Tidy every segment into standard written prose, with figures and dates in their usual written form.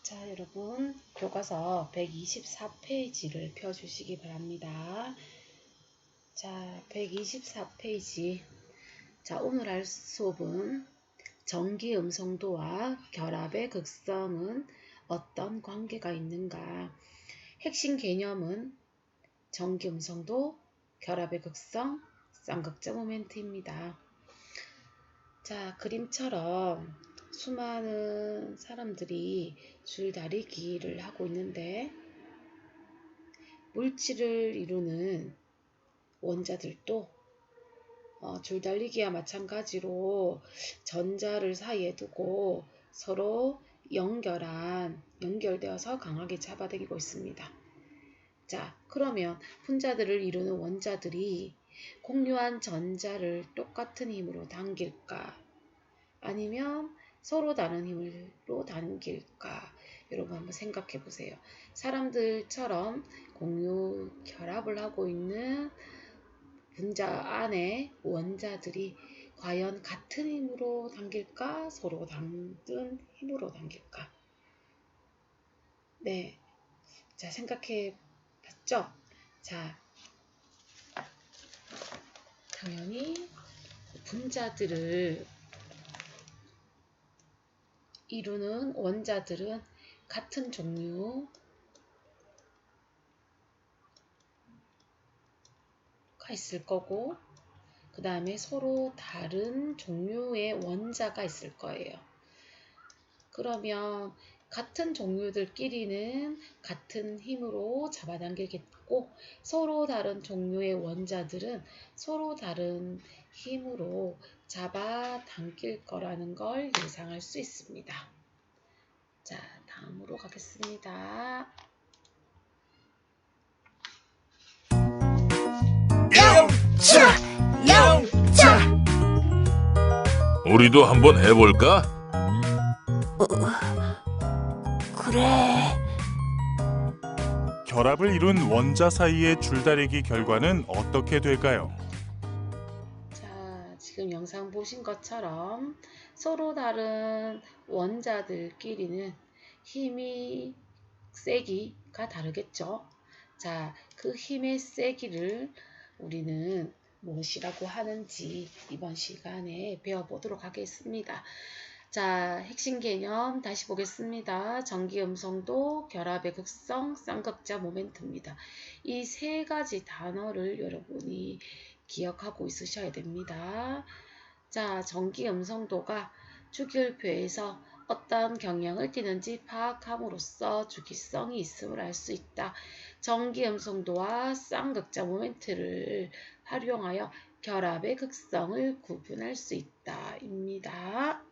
자, 여러분, 교과서 124페이지를 펴주시기 바랍니다. 자, 124페이지. 자, 오늘 할 수업은 전기음성도와 결합의 극성은 어떤 관계가 있는가? 핵심 개념은 전기음성도, 결합의 극성, 쌍극자 모멘트입니다. 자, 그림처럼 수많은 사람들이 줄다리기를 하고 있는데 물질을 이루는 원자들도 줄달리기와 마찬가지로 전자를 사이에 두고 서로 연결되어서 강하게 잡아당기고 있습니다. 자, 그러면 분자들을 이루는 원자들이 공유한 전자를 똑같은 힘으로 당길까? 아니면 서로 다른 힘으로 당길까? 여러분 한번 생각해 보세요. 사람들처럼 공유 결합을 하고 있는 분자 안에 원자들이 과연 같은 힘으로 당길까? 서로 다른 힘으로 당길까? 네. 자, 생각해 봤죠? 자, 당연히 분자들을 이루는 원자들은 같은 종류가 있을 거고 그 다음에 서로 다른 종류의 원자가 있을 거예요. 그러면 같은 종류들끼리는 같은 힘으로 잡아당기겠고 서로 다른 종류의 원자들은 서로 다른 힘으로 잡아당길 거라는 걸 예상할 수 있습니다. 자, 다음으로 가겠습니다. 영차! 우리도 한번 해볼까? 그래. 결합을 이룬 원자 사이의 줄다리기 결과는 어떻게 될까요? 자, 지금 영상 보신 것처럼 서로 다른 원자들끼리는 힘이 세기가 다르겠죠. 자, 그 힘의 세기를 우리는 무엇이라고 하는지 이번 시간에 배워보도록 하겠습니다. 자, 핵심 개념 다시 보겠습니다. 전기음성도, 결합의 극성, 쌍극자 모멘트입니다. 이 세 가지 단어를 여러분이 기억하고 있으셔야 됩니다. 자, 전기음성도가 주기율표에서 어떤 경향을 띠는지 파악함으로써 주기성이 있음을 알 수 있다. 전기음성도와 쌍극자 모멘트를 활용하여 결합의 극성을 구분할 수 있다. 입니다.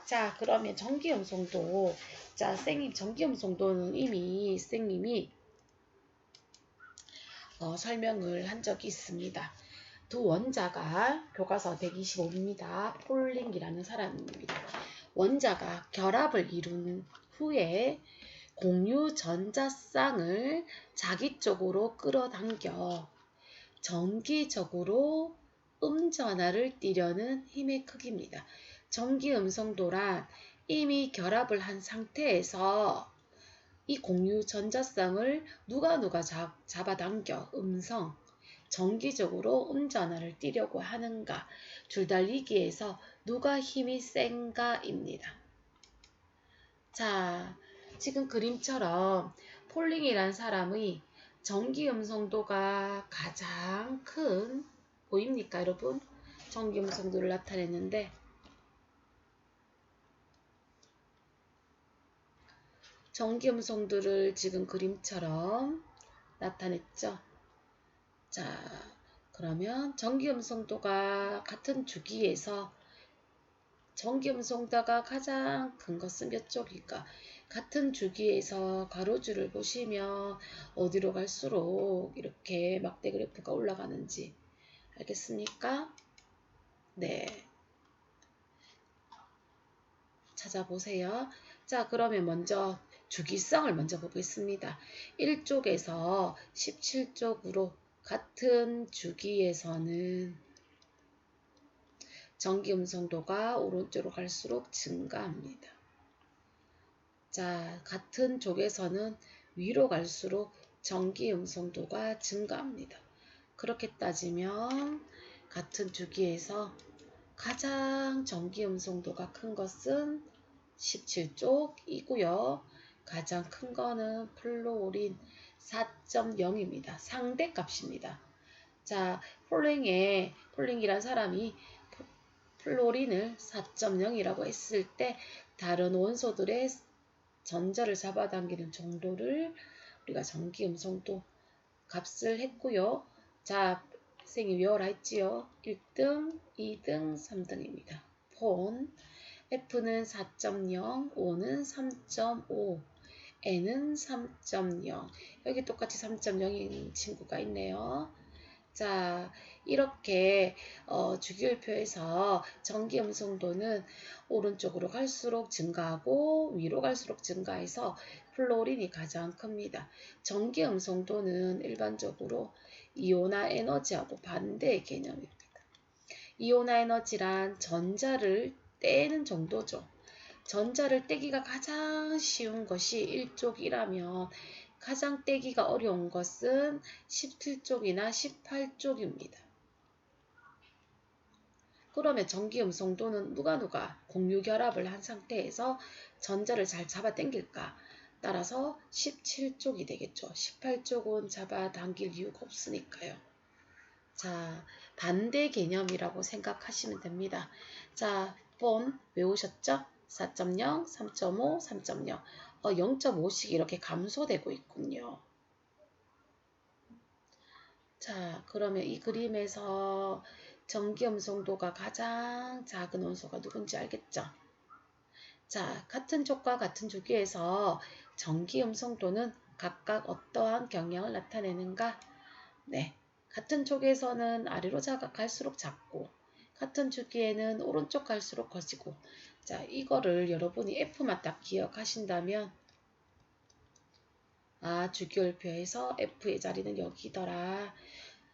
자, 그러면 전기음성도. 자, 전기음성도는 이미 선생님이 설명을 한 적이 있습니다. 두 원자가 교과서 125입니다. 폴링이라는 사람입니다. 원자가 결합을 이룬 후에 공유 전자쌍을 자기 쪽으로 끌어당겨 전기적으로 음전하를 띠려는 힘의 크기입니다. 전기음성도란 이미 결합을 한 상태에서 이 공유 전자쌍을 누가 잡아당겨 정기적으로 음전하를 띠려고 하는가, 줄달리기에서 누가 힘이 센가입니다. 자, 지금 그림처럼 폴링이란 사람의 전기음성도가 가장 큰, 보입니까 여러분? 전기음성도를 나타냈는데 전기음성도를 지금 그림처럼 나타냈죠. 자, 그러면 전기음성도가 같은 주기에서 전기음성도가 가장 큰 것은 몇 쪽일까? 같은 주기에서 가로줄을 보시면 어디로 갈수록 이렇게 막대 그래프가 올라가는지 알겠습니까? 네. 찾아보세요. 자, 그러면 먼저 주기성을 먼저 보겠습니다. 1쪽에서 17쪽으로 같은 주기에서는 전기음성도가 오른쪽으로 갈수록 증가합니다. 자, 같은 쪽에서는 위로 갈수록 전기 음성도가 증가합니다. 그렇게 따지면 같은 주기에서 가장 전기 음성도가 큰 것은 17쪽이고요. 가장 큰 거는 플로린 4.0입니다. 상대값입니다. 자, 폴링이란 사람이 플로린을 4.0이라고 했을 때 다른 원소들의 전자를 잡아당기는 정도를 우리가 전기 음성도 값을 했고요. 자, 선생님이 외워라 했지요. 1등, 2등, 3등입니다. 폰, F는 4.0, O는 3.5, N은 3.0. 여기 똑같이 3.0인 친구가 있네요. 자, 이렇게 주기율표에서 전기 음성도는 오른쪽으로 갈수록 증가하고 위로 갈수록 증가해서 플로린이 가장 큽니다. 전기 음성도는 일반적으로 이온화 에너지하고 반대의 개념입니다. 이온화 에너지란 전자를 떼는 정도죠. 전자를 떼기가 가장 쉬운 것이 1쪽이라면 가장 떼기가 어려운 것은 17쪽이나 18쪽입니다. 그러면 전기 음성도는 누가 공유결합을 한 상태에서 전자를 잘 잡아 당길까? 따라서 17쪽이 되겠죠. 18쪽은 잡아당길 이유가 없으니까요. 자, 반대 개념이라고 생각하시면 됩니다. 자, 폰 외우셨죠? 4.0, 3.5, 3.0. 0.5씩 이렇게 감소되고 있군요. 자, 그러면 이 그림에서 전기 음성도가 가장 작은 원소가 누군지 알겠죠? 자, 같은 쪽과 같은 주기에서 전기 음성도는 각각 어떠한 경향을 나타내는가? 네, 같은 쪽에서는 아래로 갈수록 작고 같은 주기에는 오른쪽 갈수록 커지고 자, 이거를 여러분이 F만 딱 기억하신다면 아, 주기율표에서 F의 자리는 여기더라.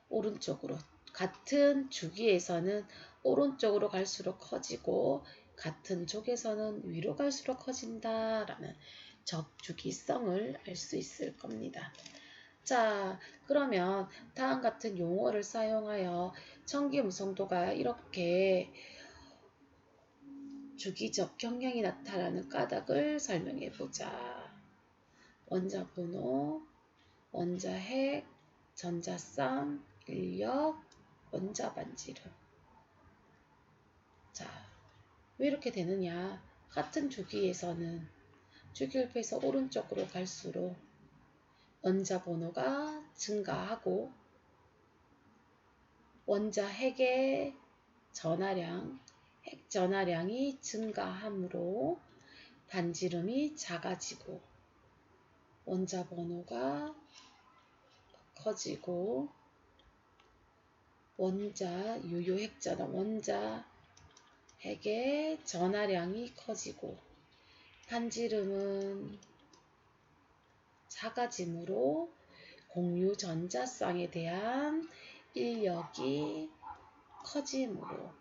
오른쪽으로 같은 주기에서는 오른쪽으로 갈수록 커지고 같은 쪽에서는 위로 갈수록 커진다라는 적주기성을 알 수 있을 겁니다. 자, 그러면 다음 같은 용어를 사용하여 전기 음성도가 이렇게 주기적 경향이 나타나는 까닭을 설명해 보자. 원자번호, 원자핵, 전자쌍, 인력, 원자반지름. 자, 왜 이렇게 되느냐? 같은 주기에서는 주기율표에서 오른쪽으로 갈수록 원자번호가 증가하고 원자핵의 전하량, 핵 전하량이 증가하므로 반지름이 작아지고 원자번호가 커지고 유효핵전화 원자핵의 전하량이 커지고 반지름은 작아지므로 공유 전자쌍에 대한 인력이 커지므로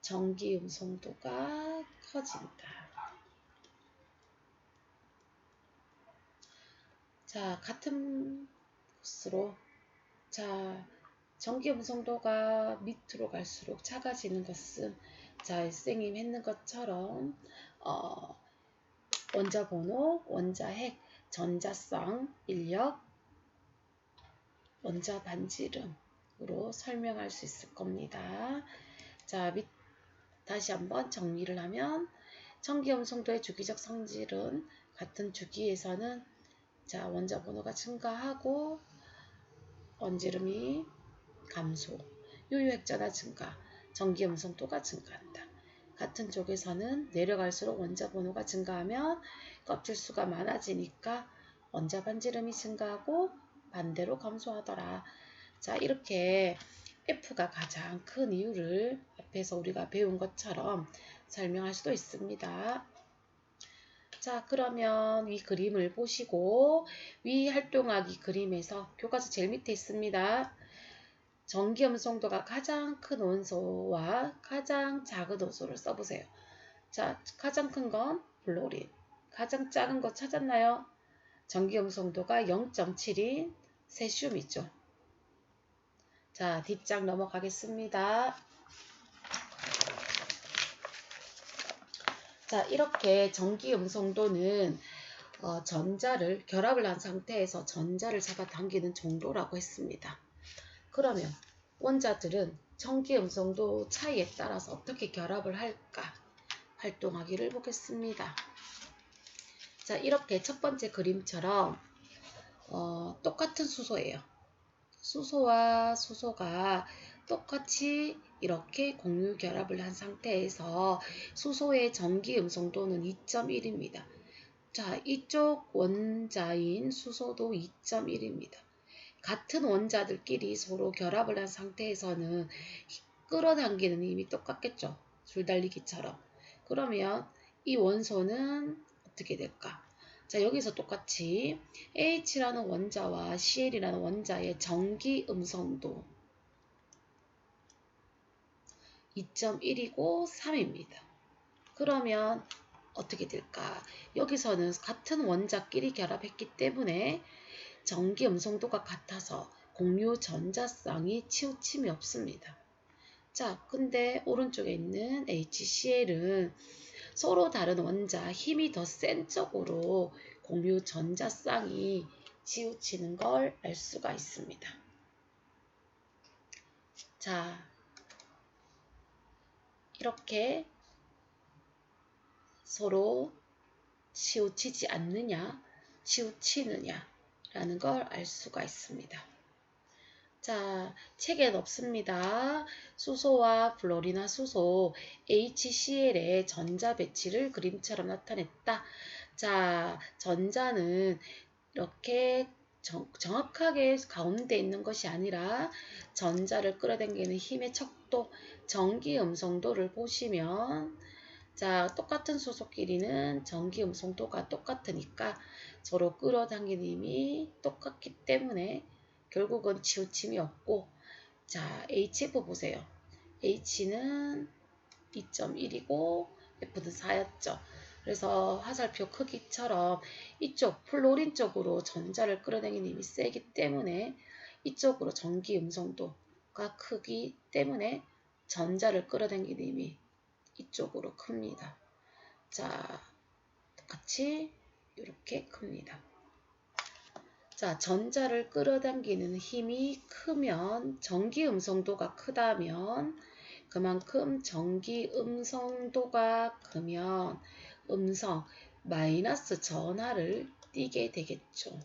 전기 음성도가 커진다. 자, 같은 것으로 자, 전기 음성도가 밑으로 갈수록 작아지는 것은 자, 선생님 했는 것처럼 원자번호, 원자핵, 전자쌍, 인력, 원자반지름으로 설명할 수 있을 겁니다. 자, 다시 한번 정리를 하면 전기 음성도의 주기적 성질은 같은 주기에서는 자, 원자번호가 증가하고 원지름이 감소, 유효핵전화 증가, 전기 음성도가 증가한다. 같은 쪽에서는 내려갈수록 원자번호가 증가하면 껍질수가 많아지니까 원자반지름이 증가하고 반대로 감소하더라. 자, 이렇게 F가 가장 큰 이유를 앞에서 우리가 배운 것처럼 설명할 수도 있습니다. 자, 그러면 위 그림을 보시고 위 활동하기 그림에서 교과서 제일 밑에 있습니다. 전기 음성도가 가장 큰 원소와 가장 작은 원소를 써보세요. 자, 가장 큰 건 플로린, 가장 작은 거 찾았나요? 전기음성도가 0.7인 세슘이죠. 자, 뒷장 넘어가겠습니다. 자, 이렇게 전기음성도는 전자를 결합을 한 상태에서 전자를 잡아당기는 정도라고 했습니다. 그러면 원자들은 전기음성도 차이에 따라서 어떻게 결합을 할까? 활동하기를 보겠습니다. 자, 이렇게 첫 번째 그림처럼 똑같은 수소예요. 수소와 수소가 똑같이 이렇게 공유 결합을 한 상태에서 수소의 전기 음성도는 2.1입니다. 자, 이쪽 원자인 수소도 2.1입니다. 같은 원자들끼리 서로 결합을 한 상태에서는 끌어당기는 힘이 똑같겠죠. 줄달리기처럼. 그러면 이 원소는 어떻게 될까? 자, 여기서 똑같이 H라는 원자와 Cl이라는 원자의 전기 음성도 2.1이고 3입니다. 그러면 어떻게 될까? 여기서는 같은 원자끼리 결합했기 때문에 전기 음성도가 같아서 공유 전자쌍이 치우침이 없습니다. 자, 근데 오른쪽에 있는 HCl은 서로 다른 원자, 힘이 더 센 쪽으로 공유 전자쌍이 치우치는 걸 알 수가 있습니다. 자, 이렇게 서로 치우치지 않느냐, 치우치느냐 라는 걸 알 수가 있습니다. 자, 책엔 없습니다. 수소와 플로리나 수소 HCl의 전자 배치를 그림처럼 나타냈다. 자, 전자는 이렇게 정확하게 가운데 있는 것이 아니라 전자를 끌어당기는 힘의 척도, 전기 음성도를 보시면 자, 똑같은 수소끼리는 전기 음성도가 똑같으니까 서로 끌어당기는 힘이 똑같기 때문에 결국은 치우침이 없고, 자, HF 보세요. H는 2.1이고 F는 4였죠. 그래서 화살표 크기처럼 이쪽 플로린 쪽으로 전자를 끌어당기는 힘이 세기 때문에 이쪽으로 전기 음성도가 크기 때문에 전자를 끌어당기는 힘이 이쪽으로 큽니다. 자, 같이 이렇게 큽니다. 자, 전자를 끌어당기는 힘이 크면 전기 음성도가 크다면 그만큼 전기 음성도가 크면 음성 마이너스 전하를 띠게 되겠죠.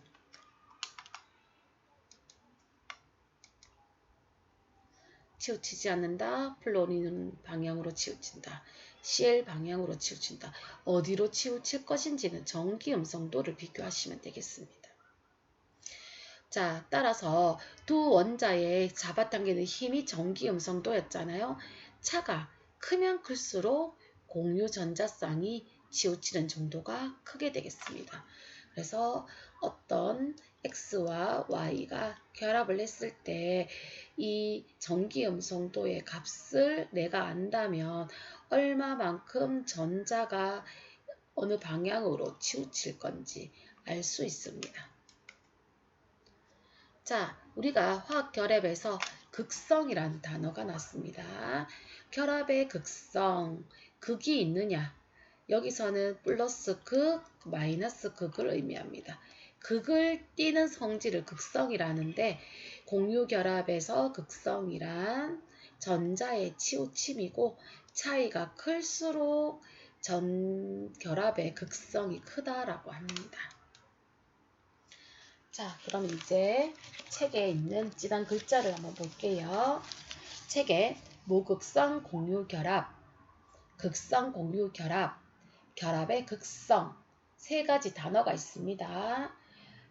치우치지 않는다. 플로린은 방향으로 치우친다. Cl 방향으로 치우친다. 어디로 치우칠 것인지는 전기 음성도를 비교하시면 되겠습니다. 자, 따라서 두 원자의 잡아당기는 힘이 전기 음성도였잖아요. 차가 크면 클수록 공유 전자쌍이 치우치는 정도가 크게 되겠습니다. 그래서 어떤 X와 Y가 결합을 했을 때 이 전기 음성도의 값을 내가 안다면 얼마만큼 전자가 어느 방향으로 치우칠 건지 알 수 있습니다. 자, 우리가 화학 결합에서 극성이라는 단어가 났습니다. 결합의 극성, 극이 있느냐? 여기서는 플러스 극, 마이너스 극을 의미합니다. 극을 띠는 성질을 극성이라는데 공유 결합에서 극성이란 전자의 치우침이고 차이가 클수록 전 결합의 극성이 크다라고 합니다. 자, 그럼 이제 책에 있는 진한 글자를 한번 볼게요. 책에 무극성 공유 결합, 극성 공유 결합, 결합의 극성 세 가지 단어가 있습니다.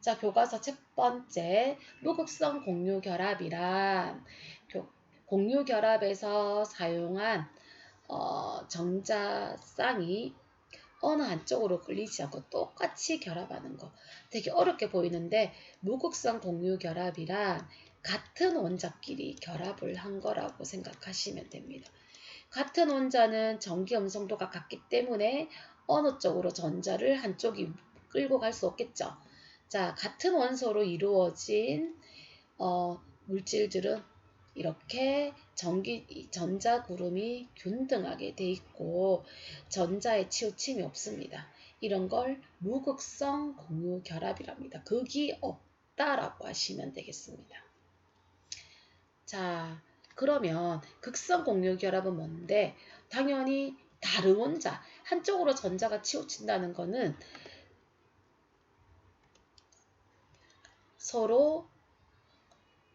자, 교과서 첫 번째 무극성 공유 결합이란 공유 결합에서 사용한 전자쌍이 어느 한쪽으로 끌리지 않고 똑같이 결합하는 거. 되게 어렵게 보이는데 무극성 공유 결합이란 같은 원자끼리 결합을 한 거라고 생각하시면 됩니다. 같은 원자는 전기 음성도가 같기 때문에 어느 쪽으로 전자를 한쪽이 끌고 갈 수 없겠죠. 자, 같은 원소로 이루어진 물질들은 이렇게 전자 구름이 균등하게 돼 있고 전자의 치우침이 없습니다. 이런 걸 무극성 공유 결합이랍니다. 극이 없다라고 하시면 되겠습니다. 자, 그러면 극성 공유 결합은 뭔데? 당연히 다른 원자, 한쪽으로 전자가 치우친다는 거는 서로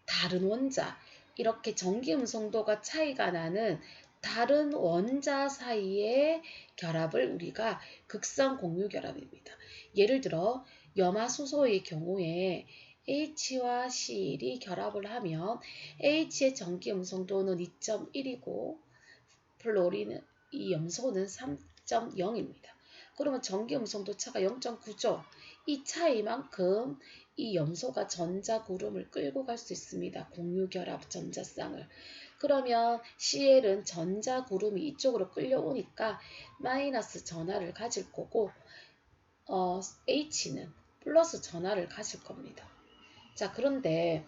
다른 원자, 이렇게 전기 음성도가 차이가 나는 다른 원자 사이의 결합을 우리가 극성 공유 결합입니다. 예를 들어 염화수소의 경우에 H와 Cl이 결합을 하면 H의 전기 음성도는 2.1이고 플로린은 이 염소는 3.0입니다. 그러면 전기 음성도 차가 0.9죠. 이 차이만큼 이 염소가 전자 구름을 끌고 갈 수 있습니다. 공유 결합 전자쌍을. 그러면 Cl은 전자 구름이 이쪽으로 끌려오니까 마이너스 전하를 가질 거고 H는 플러스 전하를 가질 겁니다. 자, 그런데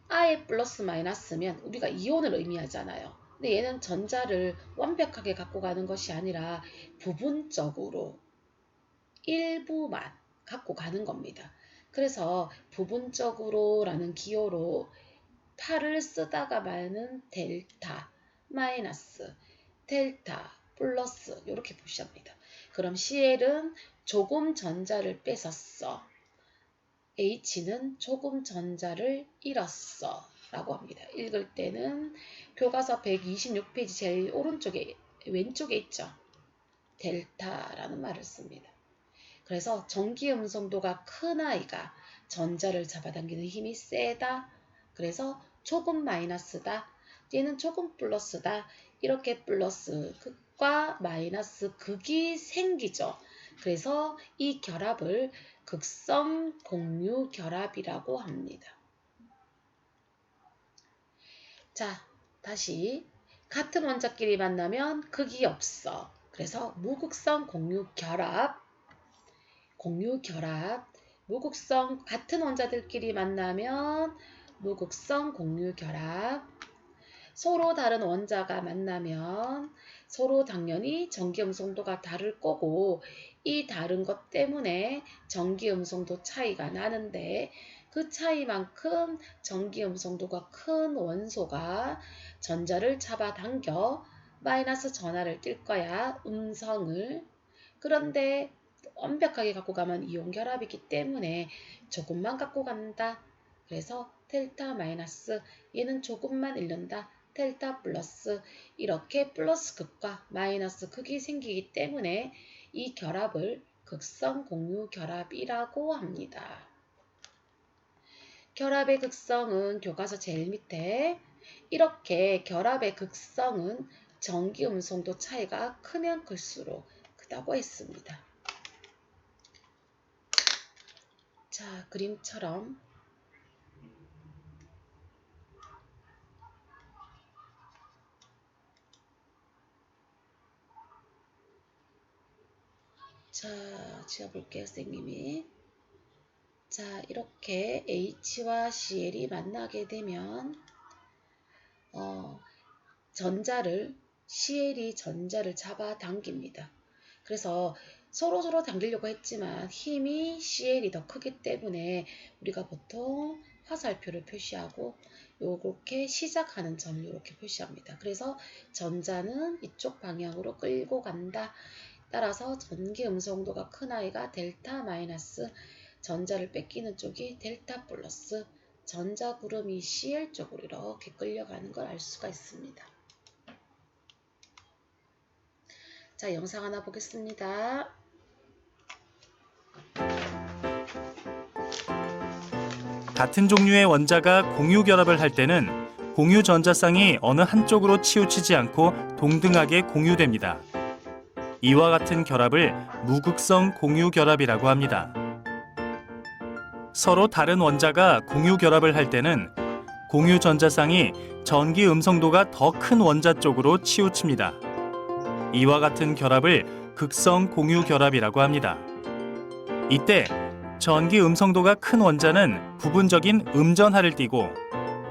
아예 플러스 마이너스면 우리가 이온을 의미하잖아요. 근데 얘는 전자를 완벽하게 갖고 가는 것이 아니라 부분적으로 일부만 갖고 가는 겁니다. 그래서 부분적으로 라는 기호로 8을 쓰다가 말는 델타, 마이너스, 델타, 플러스 이렇게 표시합니다. 그럼 Cl은 조금 전자를 뺏었어. H는 조금 전자를 잃었어 라고 합니다. 읽을 때는 교과서 126페이지 제일 오른쪽에 왼쪽에 있죠. 델타라는 말을 씁니다. 그래서 전기 음성도가 큰 아이가 전자를 잡아당기는 힘이 세다. 그래서 조금 마이너스다. 얘는 조금 플러스다. 이렇게 플러스 극과 마이너스 극이 생기죠. 그래서 이 결합을 극성 공유 결합이라고 합니다. 자, 다시 같은 원자끼리 만나면 극이 없어. 그래서 무극성 공유 결합, 무극성 같은 원자들끼리 만나면 무극성 공유 결합, 서로 다른 원자가 만나면 서로 당연히 전기 음성도가 다를 거고 이 다른 것 때문에 전기 음성도 차이가 나는데 그 차이만큼 전기 음성도가 큰 원소가 전자를 잡아당겨 마이너스 전하를 띨 거야, 음성을. 그런데 완벽하게 갖고 가면 이온 결합이기 때문에 조금만 갖고 간다. 그래서 델타 마이너스, 얘는 조금만 잃는다. 델타 플러스, 이렇게 플러스 극과 마이너스 극이 생기기 때문에 이 결합을 극성 공유 결합이라고 합니다. 결합의 극성은 교과서 제일 밑에 이렇게 결합의 극성은 전기 음성도 차이가 크면 클수록 크다고 했습니다. 자, 그림처럼 자, 지워볼게요, 선생님이. 자, 이렇게 H와 Cl이 만나게 되면 Cl이 전자를 잡아당깁니다. 그래서 서로 당기려고 했지만 힘이 Cl이 더 크기 때문에 우리가 보통 화살표를 표시하고 요렇게 시작하는 점을 이렇게 표시합니다. 그래서 전자는 이쪽 방향으로 끌고 간다. 따라서 전기 음성도가 큰 아이가 델타 마이너스, 전자를 뺏기는 쪽이 델타 플러스, 전자 구름이 Cl 쪽으로 이렇게 끌려가는 걸 알 수가 있습니다. 자, 영상 하나 보겠습니다. 같은 종류의 원자가 공유 결합을 할 때는 공유 전자쌍이 어느 한쪽으로 치우치지 않고 동등하게 공유됩니다. 이와 같은 결합을 무극성 공유 결합이라고 합니다. 서로 다른 원자가 공유 결합을 할 때는 공유 전자쌍이 전기 음성도가 더 큰 원자 쪽으로 치우칩니다. 이와 같은 결합을 극성 공유 결합이라고 합니다. 이때 전기 음성도가 큰 원자는 부분적인 음전하를 띠고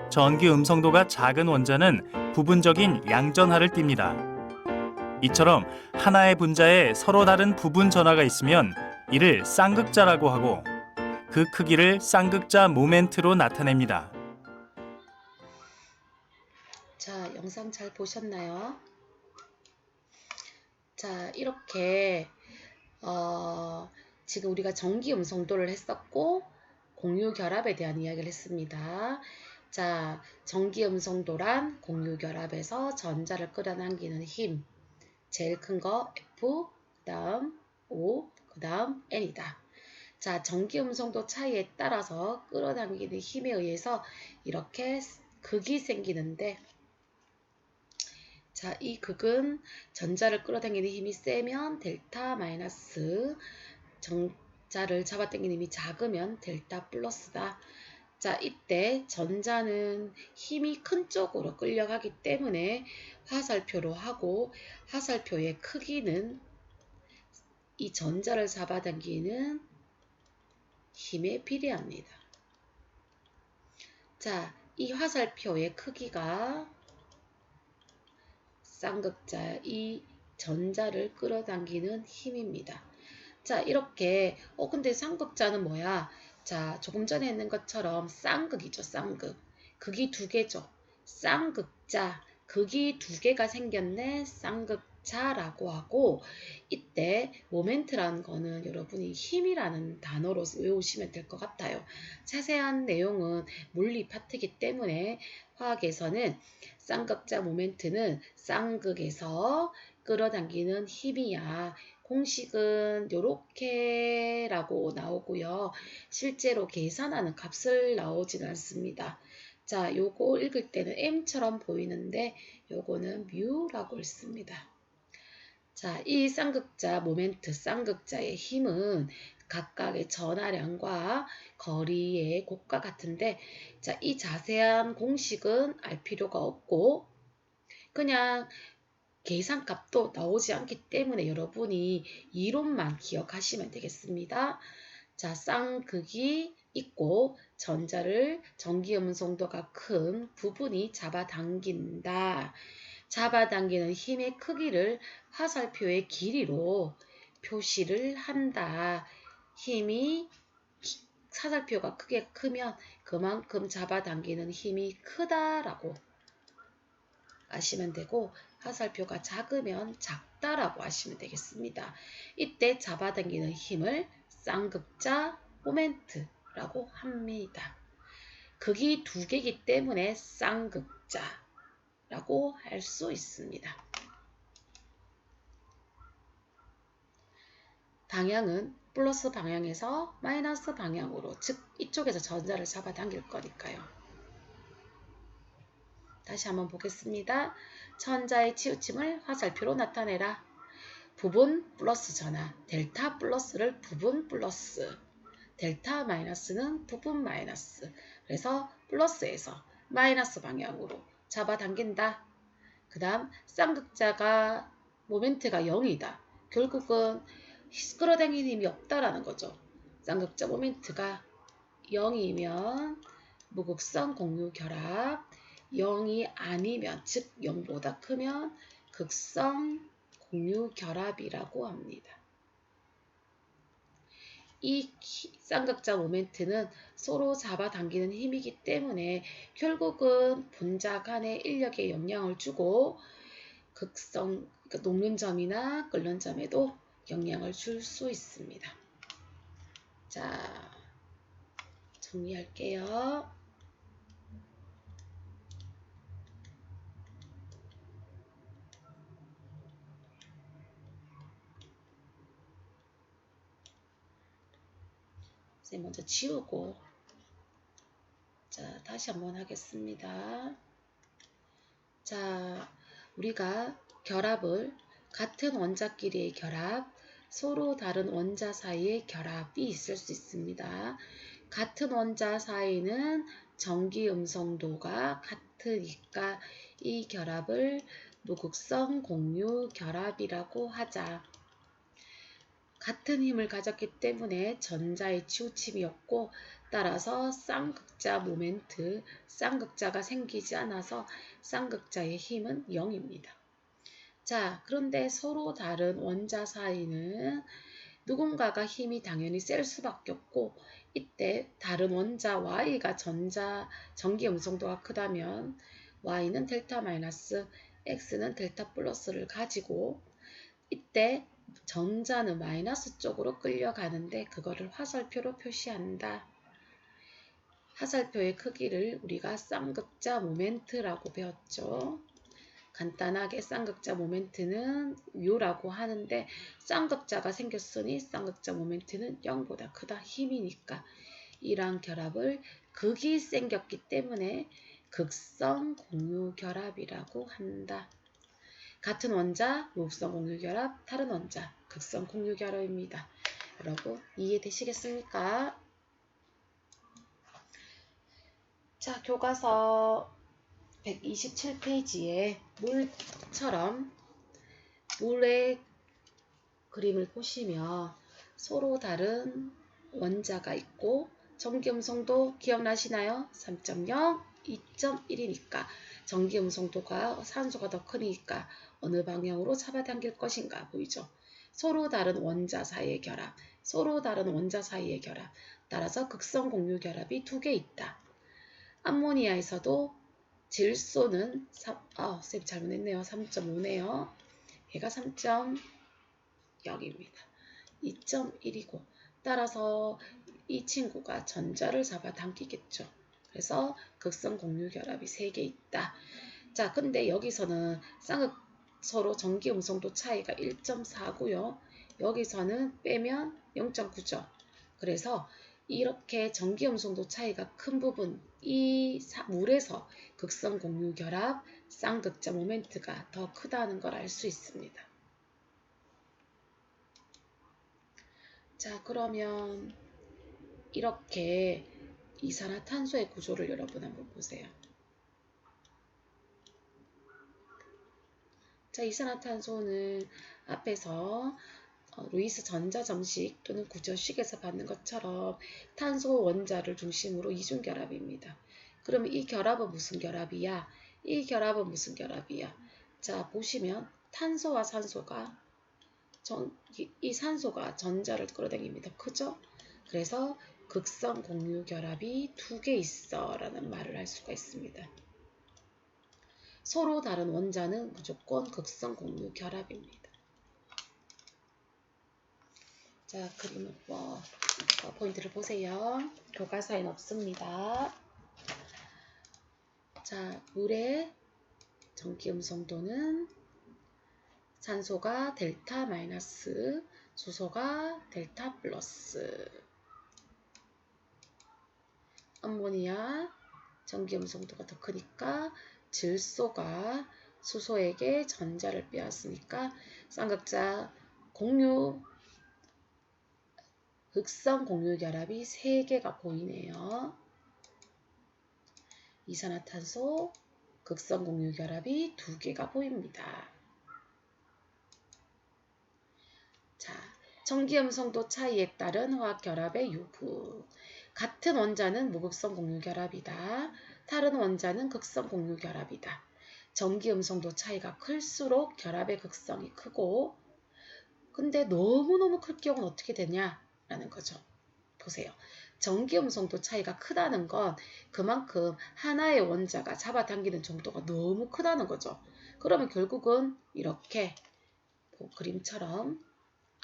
전기 음성도가 작은 원자는 부분적인 양전하를 띱니다. 이처럼 하나의 분자에 서로 다른 부분 전하가 있으면 이를 쌍극자라고 하고 그 크기를 쌍극자 모멘트로 나타냅니다. 자, 영상 잘 보셨나요? 자, 이렇게 지금 우리가 전기 음성도를 했었고 공유 결합에 대한 이야기를 했습니다. 자, 전기 음성도란 공유 결합에서 전자를 끌어당기는 힘, 제일 큰 거 F, 그 다음 O, 그 다음 N이다. 자, 전기 음성도 차이에 따라서 끌어당기는 힘에 의해서 이렇게 극이 생기는데, 자, 이 극은 전자를 끌어당기는 힘이 세면 델타 마이너스, 전자를 잡아당기는 힘이 작으면 델타 플러스다. 자, 이때 전자는 힘이 큰 쪽으로 끌려가기 때문에 화살표로 하고, 화살표의 크기는 이 전자를 잡아당기는 힘에 비례합니다. 자, 이 화살표의 크기가 쌍극자 이 전자를 끌어당기는 힘입니다. 자, 이렇게 근데 쌍극자는 뭐야? 자, 조금 전에 했는 것처럼 쌍극이죠. 쌍극. 극이 두 개죠. 쌍극자. 극이 두 개가 생겼네. 쌍극자라고 하고, 이때 모멘트라는 거는 여러분이 힘이라는 단어로 외우시면 될 것 같아요. 자세한 내용은 물리 파트이기 때문에 화학에서는 쌍극자 모멘트는 쌍극에서 끌어당기는 힘이야. 공식은 요렇게 라고 나오고요. 실제로 계산하는 값을 나오진 않습니다. 자, 요거 읽을 때는 M처럼 보이는데 요거는 뮤라고 읽습니다. 자, 이 쌍극자 모멘트, 쌍극자의 힘은 각각의 전하량과 거리의 곱과 같은데, 자, 이 자세한 공식은 알 필요가 없고 그냥 계산값도 나오지 않기 때문에 여러분이 이론만 기억하시면 되겠습니다. 자, 쌍극이 있고 전자를 전기 음성도가 큰 부분이 잡아당긴다. 잡아당기는 힘의 크기를 화살표의 길이로 표시를 한다. 힘이 화살표가 크게 크면 그만큼 잡아당기는 힘이 크다라고 아시면 되고, 화살표가 작으면 작다라고 하시면 되겠습니다. 이때 잡아당기는 힘을 쌍극자 모멘트라고 합니다. 극이 두 개이기 때문에 쌍극자라고 할 수 있습니다. 방향은 플러스 방향에서 마이너스 방향으로, 즉 이쪽에서 전자를 잡아당길 거니까요. 다시 한번 보겠습니다. 전자의 치우침을 화살표로 나타내라. 부분 플러스 전하, 델타 플러스를 부분 플러스, 델타 마이너스는 부분 마이너스. 그래서 플러스에서 마이너스 방향으로 잡아당긴다. 그 다음 쌍극자가 모멘트가 0이다. 결국은 끌어당기는 힘이 없다라는 거죠. 쌍극자 모멘트가 0이면 무극성 공유 결합, 0이 아니면, 즉 0보다 크면 극성 공유 결합이라고 합니다. 이 쌍극자 모멘트는 서로 잡아당기는 힘이기 때문에 결국은 분자 간의 인력에 영향을 주고 극성, 그러니까 녹는 점이나 끓는 점에도 영향을 줄 수 있습니다. 자, 정리할게요. 먼저 지우고, 자, 다시 한번 하겠습니다. 자, 우리가 결합을 같은 원자끼리의 결합, 서로 다른 원자 사이의 결합이 있을 수 있습니다. 같은 원자 사이는 전기 음성도가 같으니까 이 결합을 무극성 공유 결합이라고 하자. 같은 힘을 가졌기 때문에 전자의 치우침이었고 따라서 쌍극자 모멘트, 쌍극자가 생기지 않아서 쌍극자의 힘은 0입니다. 자, 그런데 서로 다른 원자 사이는 누군가가 힘이 당연히 셀 수밖에 없고 이때 다른 원자 Y가 전기 음성도가 크다면 Y는 델타 마이너스, X는 델타 플러스를 가지고 이때 전자는 마이너스 쪽으로 끌려가는데 그거를 화살표로 표시한다. 화살표의 크기를 우리가 쌍극자 모멘트라고 배웠죠. 간단하게 쌍극자 모멘트는 U라고 하는데 쌍극자가 생겼으니 쌍극자 모멘트는 0보다 크다. 힘이니까. 이러한 결합을 극이 생겼기 때문에 극성 공유 결합이라고 한다. 같은 원자 무극성 공유 결합, 다른 원자 극성 공유 결합입니다. 여러분 이해되시겠습니까? 자, 교과서 127페이지에 물처럼 물의 그림을 보시면 서로 다른 원자가 있고 전기음성도 기억나시나요? 3.0, 2.1이니까 전기음성도가 산소가 더 크니까 어느 방향으로 잡아당길 것인가 보이죠? 서로 다른 원자 사이의 결합, 서로 다른 원자 사이의 결합, 따라서 극성 공유 결합이 2개 있다. 암모니아에서도 질소는 쌤 잘못했네요. 3.5네요. 얘가 3.0입니다. 2.1이고 따라서 이 친구가 전자를 잡아당기겠죠. 그래서 극성 공유 결합이 3개 있다. 자, 근데 여기서는 서로 전기 음성도 차이가 1.4고요. 여기서는 빼면 0.9죠. 그래서 이렇게 전기 음성도 차이가 큰 부분, 이 물에서 극성 공유 결합, 쌍극자 모멘트가 더 크다는 걸 알 수 있습니다. 자, 그러면 이렇게 이산화탄소의 구조를 여러분 한번 보세요. 자, 이산화탄소는 앞에서 루이스 전자점식 또는 구조식에서 받는 것처럼 탄소 원자를 중심으로 이중결합입니다. 그러면 이 결합은 무슨 결합이야? 이 결합은 무슨 결합이야? 자, 보시면 탄소와 산소가 이 산소가 전자를 끌어당깁니다. 그죠? 그래서 극성 공유 결합이 2개 있어 라는 말을 할 수가 있습니다. 서로 다른 원자는 무조건 극성 공유 결합입니다. 자, 그림을 포인트를 보세요. 교과서에는 없습니다. 자, 물의 전기 음성도는 산소가 델타 마이너스, 수소가 델타 플러스. 암모니아 전기 음성도가 더 크니까 질소가 수소에게 전자를 빼앗으니까 쌍극자 공유 극성 공유 결합이 3개가 보이네요. 이산화탄소 극성 공유 결합이 2개가 보입니다. 자, 전기 음성도 차이에 따른 화학 결합의 유부. 같은 원자는 무극성 공유 결합이다. 다른 원자는 극성 공유 결합이다. 전기 음성도 차이가 클수록 결합의 극성이 크고 근데 너무너무 클 경우는 어떻게 되냐? 라는 거죠. 보세요. 전기 음성도 차이가 크다는 건 그만큼 하나의 원자가 잡아당기는 정도가 너무 크다는 거죠. 그러면 결국은 이렇게 그림처럼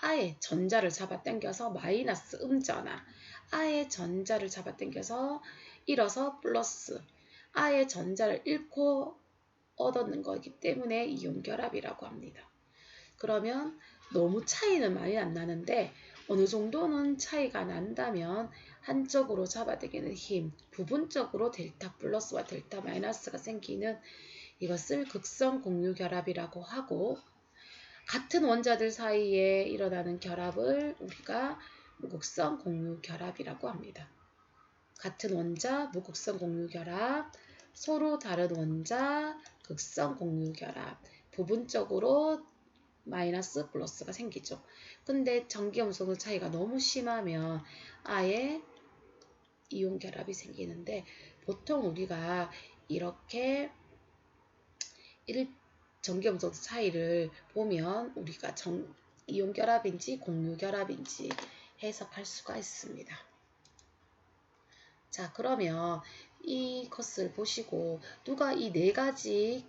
아예 전자를 잡아당겨서 마이너스 음전화, 아예 전자를 잡아당겨서 잃어서 플러스, 아예 전자를 잃고 얻는 거기 때문에 이온결합이라고 합니다. 그러면 너무 차이는 많이 안 나는데 어느 정도는 차이가 난다면 한쪽으로 잡아당기는 힘, 부분적으로 델타 플러스와 델타 마이너스가 생기는 이것을 극성 공유 결합이라고 하고 같은 원자들 사이에 일어나는 결합을 우리가 무극성 공유 결합이라고 합니다. 같은 원자 무극성 공유 결합, 서로 다른 원자 극성 공유 결합, 부분적으로 마이너스 플러스가 생기죠. 근데 전기음성도 차이가 너무 심하면 아예 이온 결합이 생기는데 보통 우리가 이렇게 전기음성 차이를 보면 우리가 이온 결합인지 공유 결합인지 해석할 수가 있습니다. 자, 그러면 이것을 보시고 누가 이 네 가지,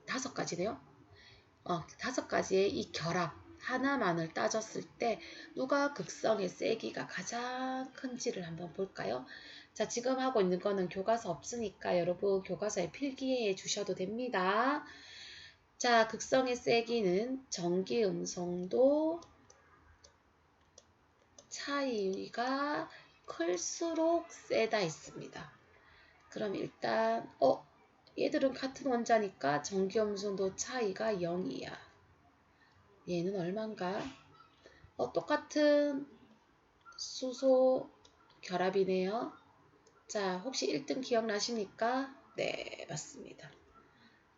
다섯 가지네요. 다섯 가지의 이 결합 하나만을 따졌을 때 누가 극성의 세기가 가장 큰지를 한번 볼까요? 자, 지금 하고 있는 거는 교과서 없으니까 여러분 교과서에 필기해 주셔도 됩니다. 자, 극성의 세기는 전기 음성도 차이가 클수록 세다 했습니다. 그럼 일단 얘들은 같은 원자니까 전기 음성도 차이가 0이야. 얘는 얼만가? 똑같은 수소 결합이네요. 자, 혹시 1등 기억나십니까? 네, 맞습니다.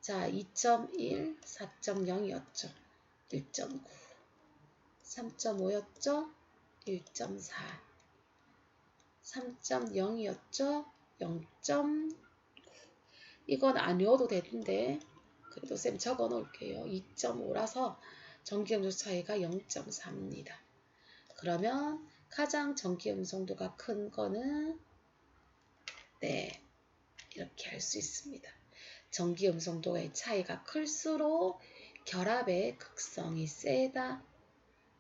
자, 2.1, 4.0이었죠. 1.9, 3.5였죠. 1.4, 3.0이었죠. 0.9. 이건 안 외워도 되는데 그래도 쌤 적어 놓을게요. 2.5라서 전기음성 차이가 0.4입니다. 그러면 가장 전기음성도가 큰 거는 네, 이렇게 할 수 있습니다. 전기음성도의 차이가 클수록 결합의 극성이 세다.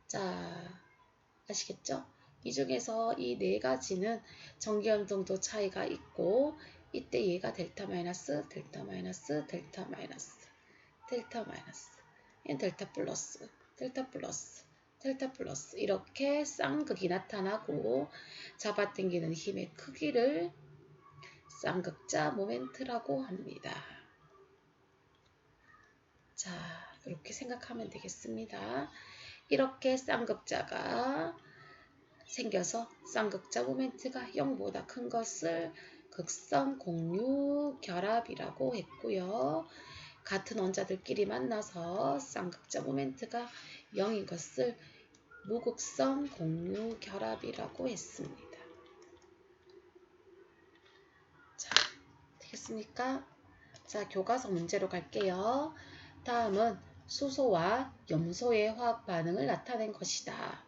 자, 아시겠죠? 이 중에서 이 네 가지는 전기음성도 차이가 있고 이때 얘가 델타 마이너스, 델타 마이너스, 델타 마이너스, 델타 마이너스, 얘는 델타 플러스, 델타 플러스, 델타 플러스 이렇게 쌍극이 나타나고 잡아당기는 힘의 크기를 쌍극자 모멘트라고 합니다. 자, 이렇게 생각하면 되겠습니다. 이렇게 쌍극자가 생겨서 쌍극자 모멘트가 0보다 큰 것을 극성 공유 결합이라고 했고요. 같은 원자들끼리 만나서 쌍극자 모멘트가 0인 것을 무극성 공유 결합이라고 했습니다. 자, 되겠습니까? 자, 교과서 문제로 갈게요. 다음은 수소와 염소의 화학 반응을 나타낸 것이다.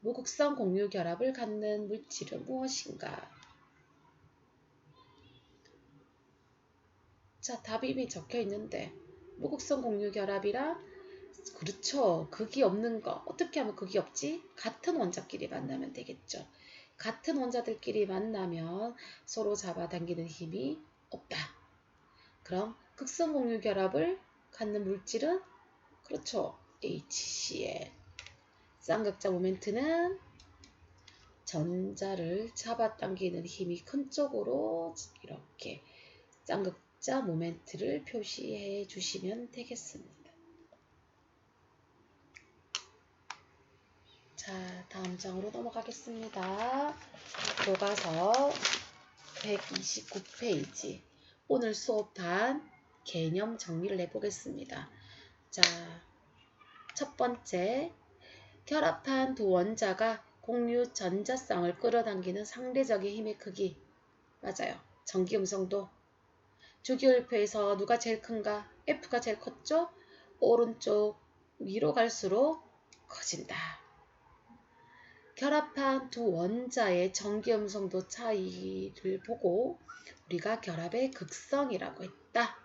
무극성 공유 결합을 갖는 물질은 무엇인가? 자, 답이 이미 적혀 있는데 무극성 공유 결합이라 그렇죠. 극이 없는 거. 어떻게 하면 극이 없지? 같은 원자끼리 만나면 되겠죠. 같은 원자들끼리 만나면 서로 잡아당기는 힘이 없다. 그럼 극성 공유 결합을 갖는 물질은 그렇죠. HCl. 쌍극자 모멘트는 전자를 잡아당기는 힘이 큰 쪽으로 이렇게 쌍극자 모멘트를 표시해 주시면 되겠습니다. 자, 다음 장으로 넘어가겠습니다. 교과서 129페이지. 오늘 수업한 개념 정리를 해보겠습니다. 자, 첫 번째, 결합한 두 원자가 공유 전자쌍을 끌어당기는 상대적인 힘의 크기. 맞아요. 전기음성도. 주기율표에서 누가 제일 큰가? F가 제일 컸죠? 오른쪽 위로 갈수록 커진다. 결합한 두 원자의 전기음성도 차이를 보고 우리가 결합의 극성이라고 했다.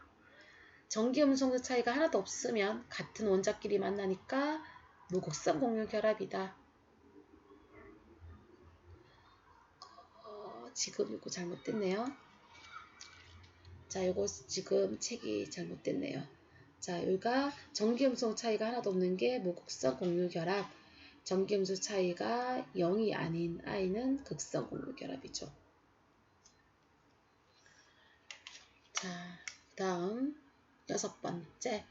전기음성도 차이가 하나도 없으면 같은 원자끼리 만나니까 무극성 공유 결합이다. 지금 이거 잘못됐네요. 자, 이거 지금 책이 잘못됐네요. 자, 여기가 전기음성 차이가 하나도 없는 게 무극성 공유 결합. 전기음성 차이가 0이 아닌 I는 극성 공유 결합이죠. 자, 다음 여섯 번째.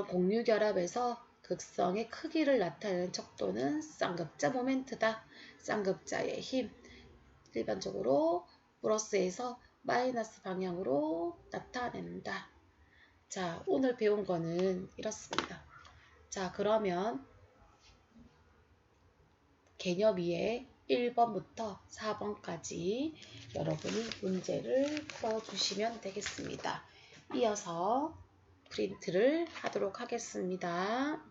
공유 결합에서 극성의 크기를 나타내는 척도는 쌍극자 모멘트다. 쌍극자의 힘. 일반적으로 플러스에서 마이너스 방향으로 나타낸다. 자, 오늘 배운 거는 이렇습니다. 자, 그러면 개념 2에 1번부터 4번까지 여러분이 문제를 풀어주시면 되겠습니다. 이어서 프린트를 하도록 하겠습니다.